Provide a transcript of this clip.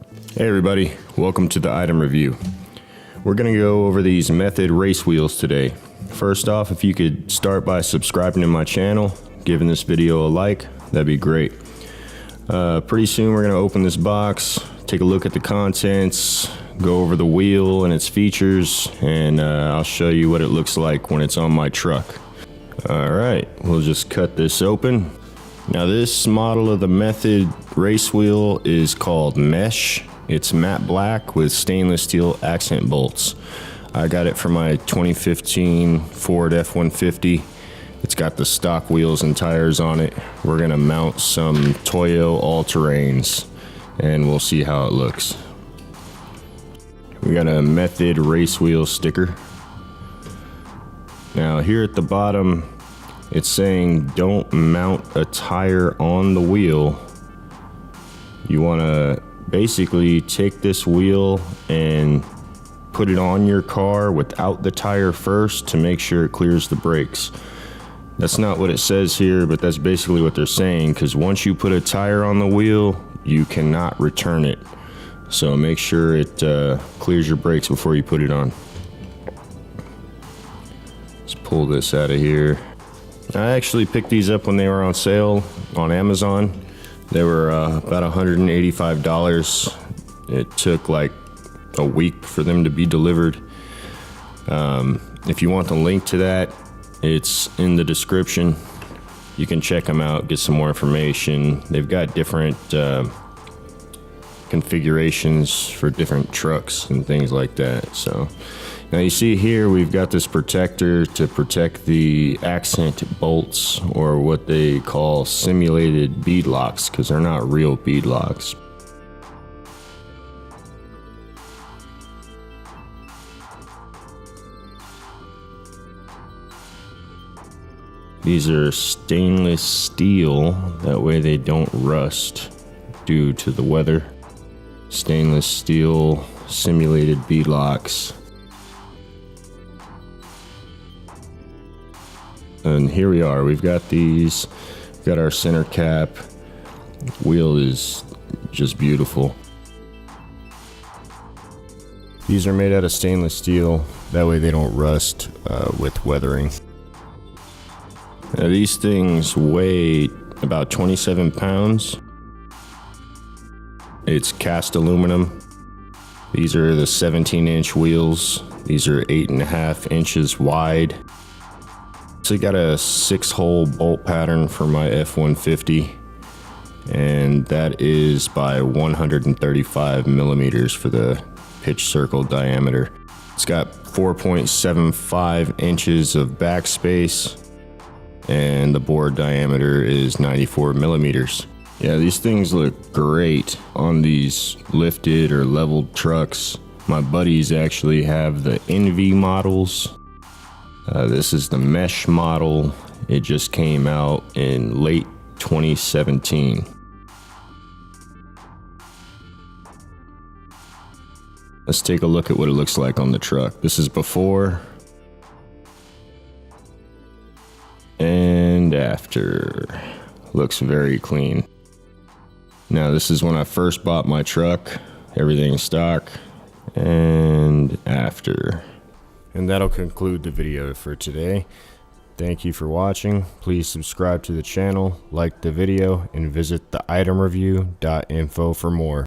Hey everybody, welcome to the item review. We're going to go over these Method race wheels today. First off, if you could start by subscribing to my channel, giving this video a like, that'd be great. Pretty soon we're going to open this box, take a look at the contents, go over the wheel and its features, and I'll show you what it looks like when it's on my truck. Alright, we'll just cut this open. Now this model of the Method race wheel is called Mesh. It's matte black with stainless steel accent bolts. I got it for my 2015 Ford F150. It's got the stock wheels and tires on it. We're gonna mount some Toyo all-terrains and we'll see how it looks. We got a Method race wheel sticker. Now here at the bottom, it's saying don't mount a tire on the wheel. You wanna basically take this wheel and put it on your car without the tire first to make sure it clears the brakes. That's not what it says here, but that's basically what they're saying, because once you put a tire on the wheel, you cannot return it. So make sure it clears your brakes before you put it on. Let's pull this out of here. I actually picked these up when they were on sale on Amazon. They were about $185. It took like a week for them to be delivered. If you want the link to that, it's in the description. You can check them out, get some more information. They've got different configurations for different trucks and things like that. So now you see here we've got this protector to protect the accent bolts, or what they call simulated bead locks, because they're not real bead locks. These are stainless steel, that way they don't rust due to the weather. Stainless steel simulated bead locks. And here we are, we've got these, we've got our center cap. Wheel is just beautiful. These are made out of stainless steel, that way they don't rust with weathering. Now these things weigh about 27 pounds. It's cast aluminum. These are the 17-inch wheels. These are 8.5 inches wide. So I got a 6-hole bolt pattern for my F150, and that is by 135 millimeters for the pitch circle diameter. It's got 4.75 inches of backspace, and the bore diameter is 94 millimeters. Yeah, these things look great on these lifted or leveled trucks. My buddies actually have the Envy models. This is the Mesh model. It just came out in late 2017. Let's take a look at what it looks like on the truck. This is before and after. Looks very clean. Now this is when I first bought my truck. Everything's stock, and after. And that'll conclude the video for today. Thank you for watching. Please subscribe to the channel, like the video, and visit the itemreview.info for more.